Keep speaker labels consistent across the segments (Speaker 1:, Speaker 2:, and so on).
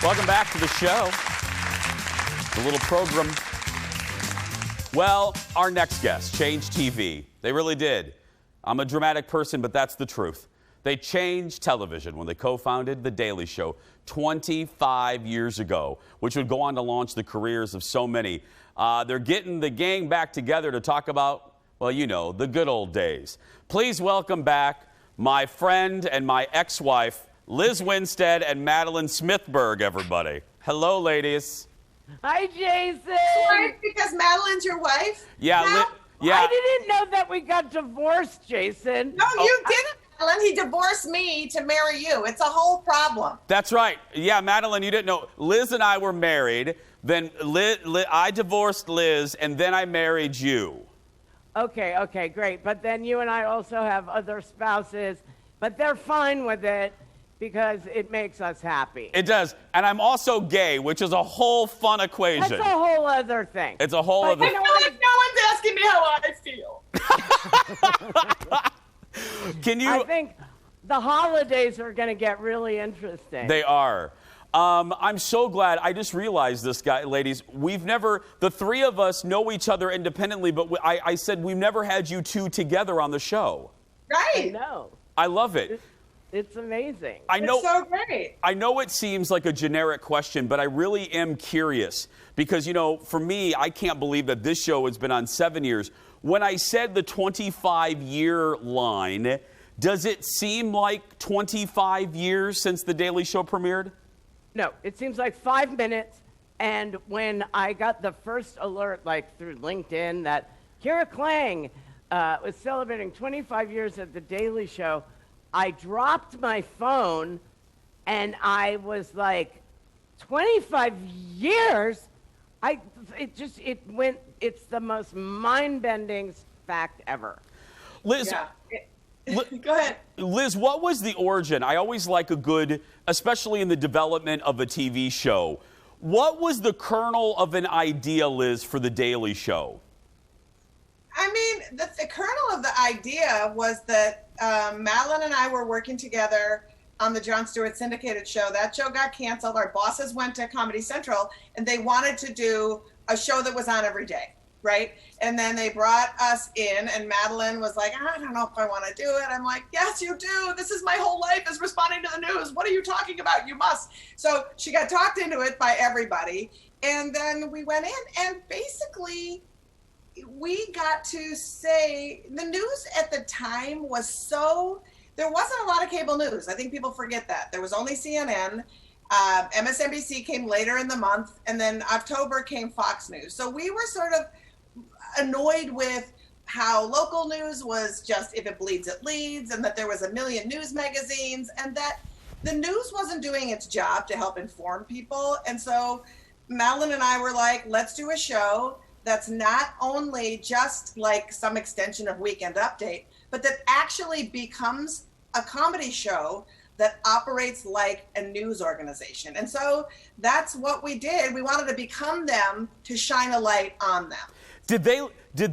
Speaker 1: Welcome back to the show. The little program. Well, our next guest changed TV. They really did. I'm a dramatic person, but that's the truth. They changed television when they co-founded The Daily Show 25 years ago, which would go on to launch the careers of so many. They're getting the gang back together to talk about, well, you know, the good old days. Please welcome back my friend and my ex-wife, Lizz Winstead and Madeleine Smithberg, everybody. Hello, ladies.
Speaker 2: Hi, Jason.
Speaker 3: Why? Because Madeleine's your wife?
Speaker 1: Yeah, yeah.
Speaker 2: I didn't know that we got divorced, Jason.
Speaker 3: No, you didn't, Madeleine. He divorced me to marry you. It's a whole problem.
Speaker 1: That's right. Yeah, Madeleine, you didn't know. Lizz and I were married. Then I divorced Lizz, and then I married you.
Speaker 2: Okay, great. But then you and I also have other spouses, but they're fine with it because it makes us happy.
Speaker 1: It does. And I'm also gay, which is a whole fun equation.
Speaker 2: That's a whole other thing.
Speaker 1: It's a whole other
Speaker 3: I feel like no one's asking me how I feel.
Speaker 1: Can you?
Speaker 2: I think the holidays are going to get really interesting.
Speaker 1: They are. I'm so glad. I just realized this, ladies. The three of us know each other independently, but I said we've never had you two together on the show.
Speaker 3: Right.
Speaker 2: I know.
Speaker 1: I love it.
Speaker 2: It's amazing.
Speaker 1: I know,
Speaker 3: it's so great.
Speaker 1: I know it seems like a generic question, but I really am curious because, you know, for me, I can't believe that this show has been on 7 years. When I said the 25-year line, does it seem like 25 years since The Daily Show premiered?
Speaker 2: No, it seems like 5 minutes. And when I got the first alert, like through LinkedIn, that Kira Klang was celebrating 25 years at The Daily Show, I dropped my phone and I was like, 25 years? It's the most mind-bending fact ever.
Speaker 1: Liz,
Speaker 3: yeah. Go ahead.
Speaker 1: Liz, what was the origin? I always like a good, especially in the development of a TV show. What was the kernel of an idea, Liz, for The Daily Show?
Speaker 3: I mean, the kernel of the idea was that Madeleine and I were working together on the Jon Stewart syndicated show. That show got canceled. Our bosses went to Comedy Central, and they wanted to do a show that was on every day, right? And then they brought us in, and Madeleine was like, I don't know if I want to do it. I'm like, yes, you do. This is my whole life is responding to the news. What are you talking about? You must. So she got talked into it by everybody. And then we went in, and basically we got to say the news at the time was there wasn't a lot of cable news. I think people forget that. There was only CNN. MSNBC came later in the month, and then October came Fox News. So we were sort of annoyed with how local news was just, if it bleeds, it leads, and that there was a million news magazines, and that the news wasn't doing its job to help inform people. And so Madeleine and I were like, let's do a show that's not only just like some extension of Weekend Update, but that actually becomes a comedy show that operates like a news organization. And so that's what we did. We wanted to become them to shine a light on them.
Speaker 1: Did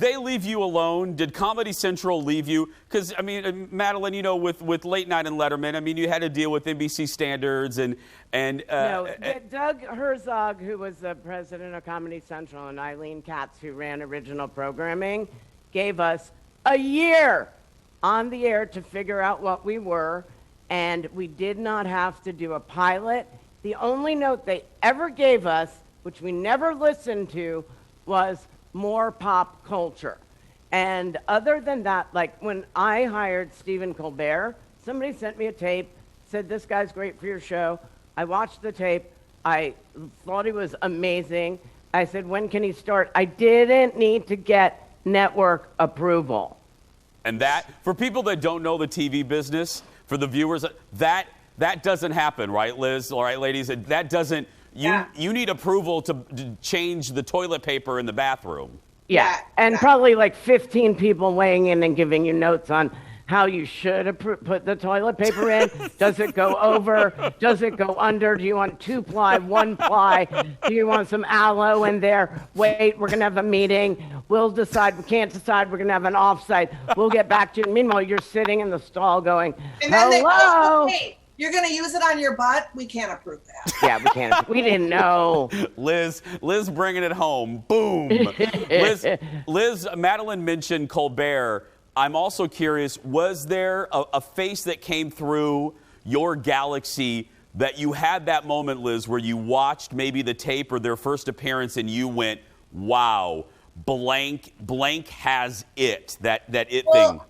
Speaker 1: they leave you alone? Did Comedy Central leave you? Because, I mean, Madeleine, you know, with Late Night and Letterman, I mean, you had to deal with NBC standards and
Speaker 2: no, Doug Herzog, who was the president of Comedy Central, and Eileen Katz, who ran original programming, gave us a year on the air to figure out what we were, and we did not have to do a pilot. The only note they ever gave us, which we never listened to, was more pop culture. And other than that, like when I hired Stephen Colbert, somebody sent me a tape, said, this guy's great for your show. I watched the tape. I thought he was amazing. I said, when can he start? I didn't need to get network approval.
Speaker 1: And that, for people that don't know the TV business, for the viewers, that doesn't happen, right, Liz? All right, ladies, that doesn't, you need approval to change the toilet paper in the bathroom.
Speaker 2: Yeah, and probably like 15 people weighing in and giving you notes on how you should put the toilet paper in. Does it go over? Does it go under? Do you want 2-ply, 1-ply? Do you want some aloe in there? Wait, we're going to have a meeting. We'll decide. We can't decide. We're going to have an offsite. We'll get back to you. Meanwhile, you're sitting in the stall going, hello.
Speaker 3: you're going to use it on your butt? We can't approve that.
Speaker 2: Yeah, we can't. We didn't know.
Speaker 1: Liz bringing it home. Boom. Liz, Madeleine mentioned Colbert. I'm also curious, was there a face that came through your galaxy that you had that moment, Liz, where you watched maybe the tape or their first appearance and you went, wow, blank has it, that it thing?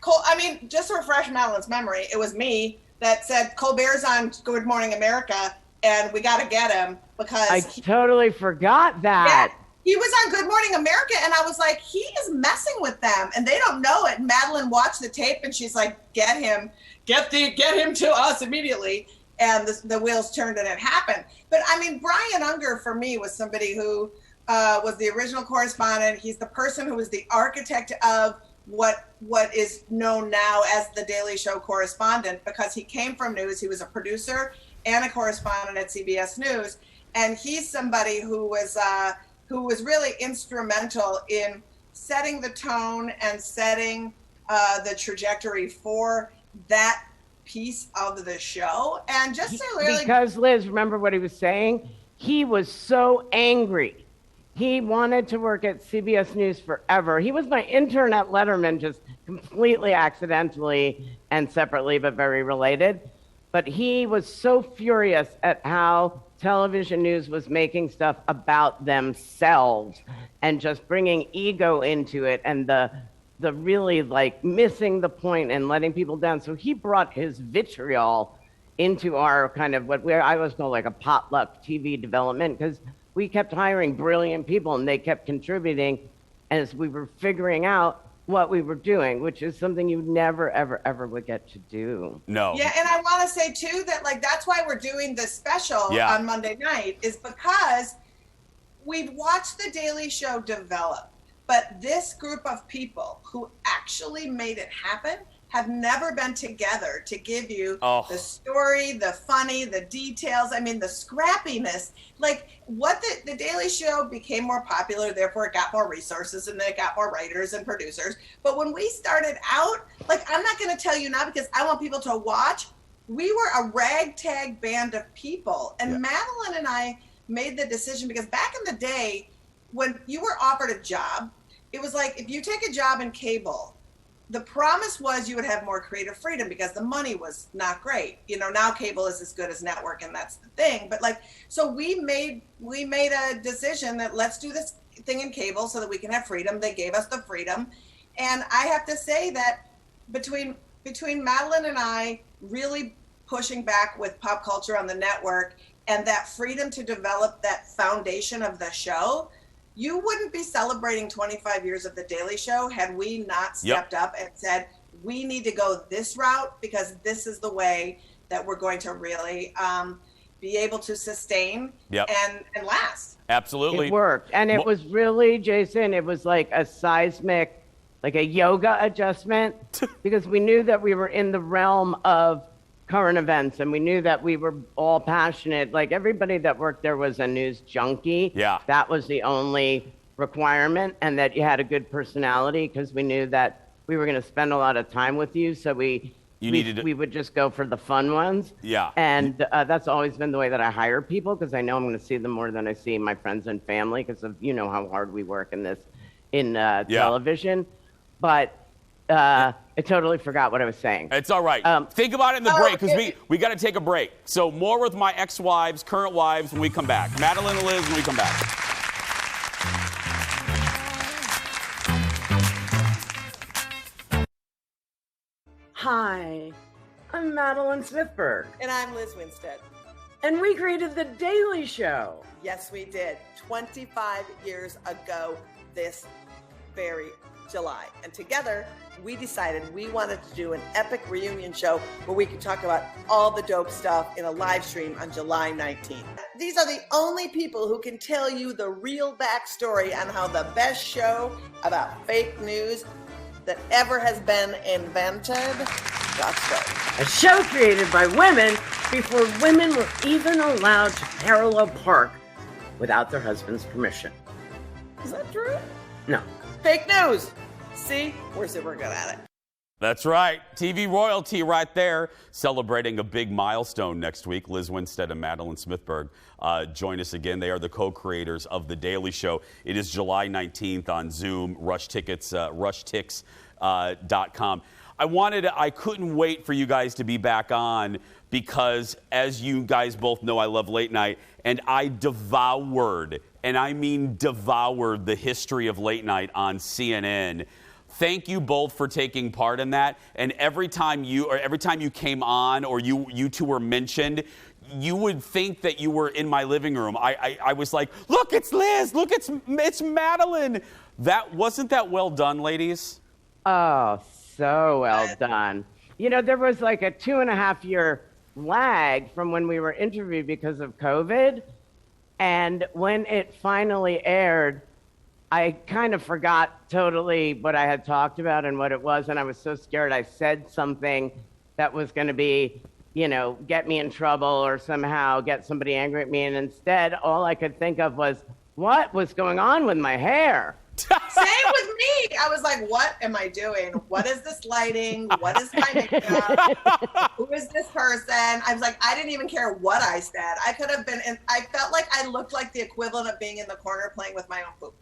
Speaker 3: I mean, just to refresh Madeleine's memory, it was me that said Colbert's on Good Morning America and we got to get him because
Speaker 2: I totally forgot that.
Speaker 3: Yeah, he was on Good Morning America and I was like, he is messing with them and they don't know it. And Madeleine watched the tape and she's like, get him to us immediately. And the wheels turned and it happened. But I mean, Brian Unger for me was somebody who was the original correspondent. He's the person who was the architect of what is known now as the Daily Show correspondent, because he came from news. He was a producer and a correspondent at CBS News, and he's somebody who was really instrumental in setting the tone and setting the trajectory for that piece of the show. And just to really,
Speaker 2: because Liz, remember what he was saying? He was so angry. He wanted to work at CBS News forever. He was my intern at Letterman, just completely accidentally and separately, but very related. But he was so furious at how television news was making stuff about themselves and just bringing ego into it and the really like missing the point and letting people down. So he brought his vitriol into our kind of I was called like a potluck TV development, because we kept hiring brilliant people and they kept contributing as we were figuring out what we were doing, which is something you never, ever, ever would get to do.
Speaker 1: No.
Speaker 3: Yeah, and I want to say too that like that's why we're doing this special on Monday night, is because we've watched the Daily Show develop, but this group of people who actually made it happen have never been together to give you the story, the funny, the details. I mean, the scrappiness. Like what the Daily Show became more popular, therefore it got more resources and then it got more writers and producers. But when we started out, like I'm not going to tell you now because I want people to watch. We were a ragtag band of people. And Madeleine and I made the decision because back in the day, when you were offered a job, it was like if you take a job in cable, the promise was you would have more creative freedom because the money was not great. You know, now cable is as good as network and that's the thing. But like, so we made a decision that let's do this thing in cable so that we can have freedom. They gave us the freedom. And I have to say that between Madeleine and I really pushing back with pop culture on the network and that freedom to develop that foundation of the show, you wouldn't be celebrating 25 years of The Daily Show had we not stepped up and said, we need to go this route because this is the way that we're going to really be able to sustain and last.
Speaker 1: Absolutely.
Speaker 2: It worked. And it was really, Jason, it was like a seismic, like a yoga adjustment, because we knew that we were in the realm of current events and we knew that we were all passionate. Like everybody that worked there was a news junkie.
Speaker 1: Yeah.
Speaker 2: That was the only requirement, and that you had a good personality, because we knew that we were going to spend a lot of time with you. So we would just go for the fun ones.
Speaker 1: Yeah.
Speaker 2: And that's always been the way that I hire people, because I know I'm going to see them more than I see my friends and family, because of, you know, how hard we work in television. But I totally forgot what I was saying.
Speaker 1: It's all right. Think about it in the break, because we got to take a break. So more with my ex-wives, current wives, when we come back. Madeleine and Liz when we come back.
Speaker 2: Hi, I'm Madeleine Smithberg,
Speaker 4: And I'm Liz Winstead.
Speaker 2: and we created The Daily Show.
Speaker 4: Yes, we did. 25 years ago this very July. And together, we decided we wanted to do an epic reunion show where we could talk about all the dope stuff in a live stream on July 19th. These are the only people who can tell you the real backstory on how the best show about fake news that ever has been invented got started.
Speaker 2: A show created by women before women were even allowed to parallel park without their husband's permission.
Speaker 4: Is that true?
Speaker 2: No.
Speaker 4: Fake news. See, we're super good at it.
Speaker 1: That's right. TV royalty right there. Celebrating a big milestone next week. Lizz Winstead and Madeleine Smithberg join us again. They are the co-creators of The Daily Show. It is July 19th on Zoom. Rush tickets, rushtix.com. I couldn't wait for you guys to be back on because, as you guys both know, I love late night, and I devoured, and I mean devoured, the history of late night on CNN. Thank you both for taking part in that. And every time you came on or you two were mentioned, you would think that you were in my living room. I was like, look, it's Lizz. Look, it's Madeleine. Wasn't that well done, ladies?
Speaker 2: Oh, so well done. You know, there was like a 2.5-year lag from when we were interviewed because of COVID. And when it finally aired, I kind of forgot totally what I had talked about and what it was, and I was so scared I said something that was going to be, get me in trouble or somehow get somebody angry at me, and instead all I could think of was, what was going on with my hair?
Speaker 3: Same with me. I was like, what am I doing? What is this lighting? What is my makeup? Who is this person? I was like, I didn't even care what I said. I could have been, and I felt like I looked like the equivalent of being in the corner playing with my own poop.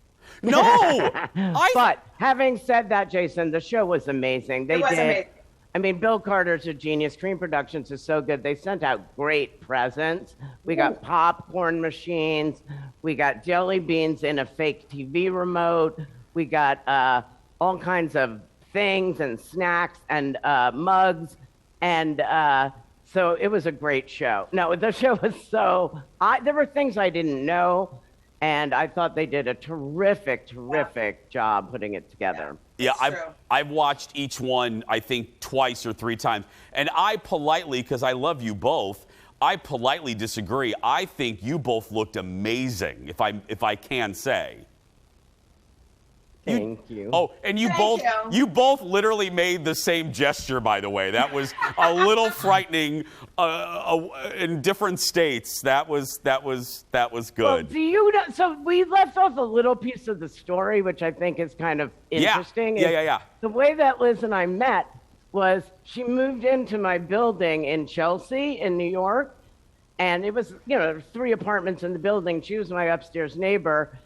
Speaker 1: No!
Speaker 2: But having said that, Jason, the show was amazing.
Speaker 3: It was amazing.
Speaker 2: I mean, Bill Carter's a genius. Cream Productions is so good. They sent out great presents. We got popcorn machines. We got jelly beans in a fake TV remote. We got all kinds of things and snacks and mugs. And so it was a great show. No, the show was there were things I didn't know. And I thought they did a terrific job putting it together.
Speaker 1: Yeah, I've watched each one, I think, twice or 3 times. And I politely, because I love you both, I politely disagree. I think you both looked amazing, if I can say.
Speaker 2: Thank you.
Speaker 1: Oh, and you both literally made the same gesture, by the way. That was a little frightening in different states. That was good.
Speaker 2: Well, do you know, so we left off a little piece of the story, which I think is kind of interesting.
Speaker 1: Yeah.
Speaker 2: The way that Lizz and I met was she moved into my building in Chelsea in New York, and it was, 3 apartments in the building. She was my upstairs neighbor.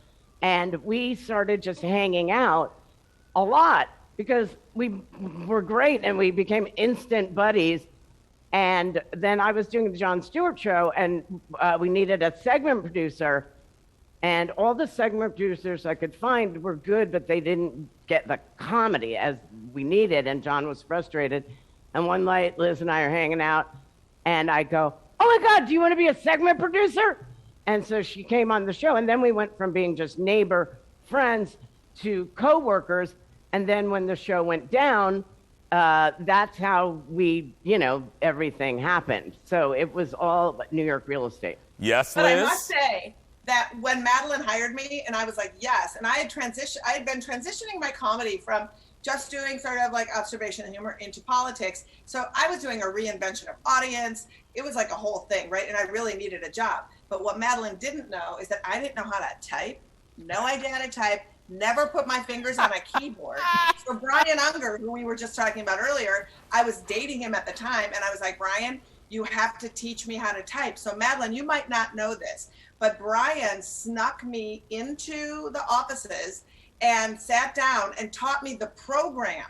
Speaker 2: And we started just hanging out a lot because we were great and we became instant buddies. And then I was doing the Jon Stewart show and we needed a segment producer. And all the segment producers I could find were good, but they didn't get the comedy as we needed. And Jon was frustrated. And one night, Lizz and I are hanging out and I go, oh my God, do you want to be a segment producer? And so she came on the show, and then we went from being just neighbor friends to co-workers. And then when the show went down, that's how we, everything happened. So it was all New York real estate.
Speaker 1: Yes, Lizz?
Speaker 3: But I must say that when Madeleine hired me, and I was like, yes, and I had been transitioning my comedy from just doing sort of like observation and humor into politics. So I was doing a reinvention of audience. It was like a whole thing, right? And I really needed a job. But what Madeleine didn't know is that I didn't know how to type, no idea how to type, never put my fingers on a keyboard. So Brian Unger, who we were just talking about earlier, I was dating him at the time, and I was like, Brian, you have to teach me how to type. So Madeleine, you might not know this, but Brian snuck me into the offices and sat down and taught me the program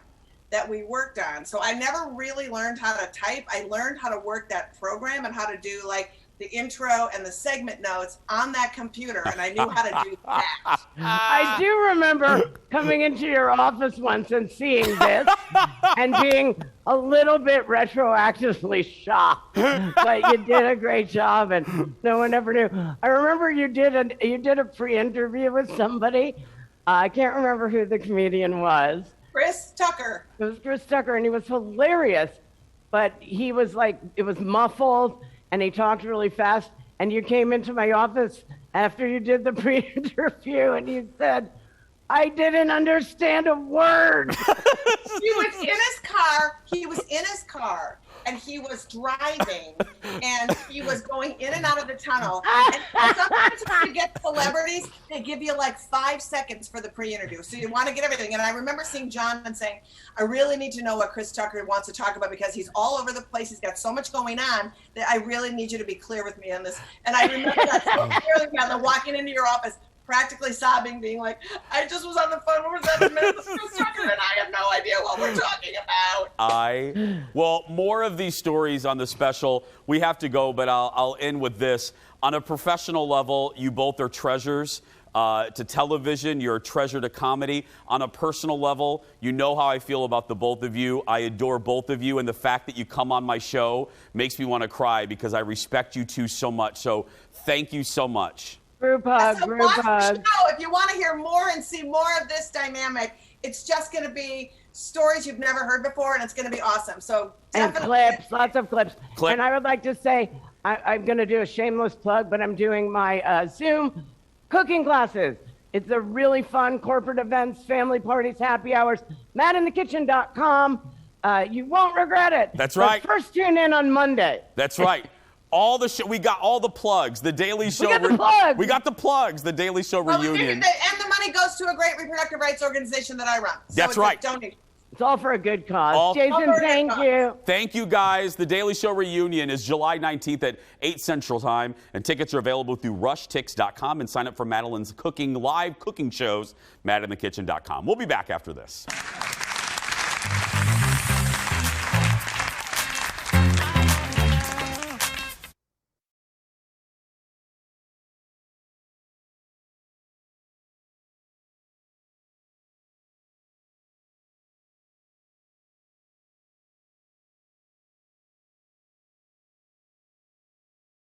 Speaker 3: that we worked on. So I never really learned how to type. I learned how to work that program and how to do like the intro and the segment notes on that computer, and I knew how to do that.
Speaker 2: I do remember coming into your office once and seeing this and being a little bit retroactively shocked. But you did a great job, and no one ever knew. I remember you did a pre-interview with somebody. I can't remember who the comedian was.
Speaker 3: Chris Tucker.
Speaker 2: It was Chris Tucker, and he was hilarious. But he was like, it was muffled, and he talked really fast. And you came into my office after you did the pre-interview, and you said, I didn't understand a word.
Speaker 3: He was in his car. and he was driving, and he was going in and out of the tunnel. And sometimes when you get celebrities, they give you like 5 seconds for the pre-interview, so you want to get everything. And I remember seeing John and saying, I really need to know what Chris Tucker wants to talk about, because he's all over the place. He's got so much going on that I really need you to be clear with me on this. And I remember that so clearly, Heather, walking into your office, practically sobbing, being like, I just was on the phone for 7 minutes with Chris Tucker, and I have no idea what we're talking about.
Speaker 1: Well, more of these stories on the special. We have to go, but I'll end with this. On a professional level, you both are treasures to television. You're a treasure to comedy. On a personal level, you know how I feel about the both of you. I adore both of you, and the fact that you come on my show makes me want to cry because I respect you two so much. So thank you so much.
Speaker 2: Group hug, group hug.
Speaker 3: If you want to hear more and see more of this dynamic, it's just going to be stories you've never heard before, and it's going to be awesome. So definitely.
Speaker 2: And clips, lots of clips. And I would like to say, I'm going to do a shameless plug, but I'm doing my Zoom cooking classes. It's a really fun corporate events, family parties, happy hours. MadInTheKitchen.com. You won't regret it.
Speaker 1: That's right.
Speaker 2: But first tune in on Monday.
Speaker 1: That's right. All the we got all the plugs. The Daily Show.
Speaker 2: We got the plugs.
Speaker 1: We got the plugs. The Daily Show reunion.
Speaker 3: And the money goes to a great reproductive rights organization that I run. So
Speaker 1: That's right.
Speaker 3: Donate.
Speaker 2: It's all for a good cause. Jason, thank you.
Speaker 1: Thank you, guys. The Daily Show reunion is July 19th at 8 Central Time, and tickets are available through rushtix.com, and sign up for Madeleine's live cooking shows, madinthekitchen.com. We'll be back after this.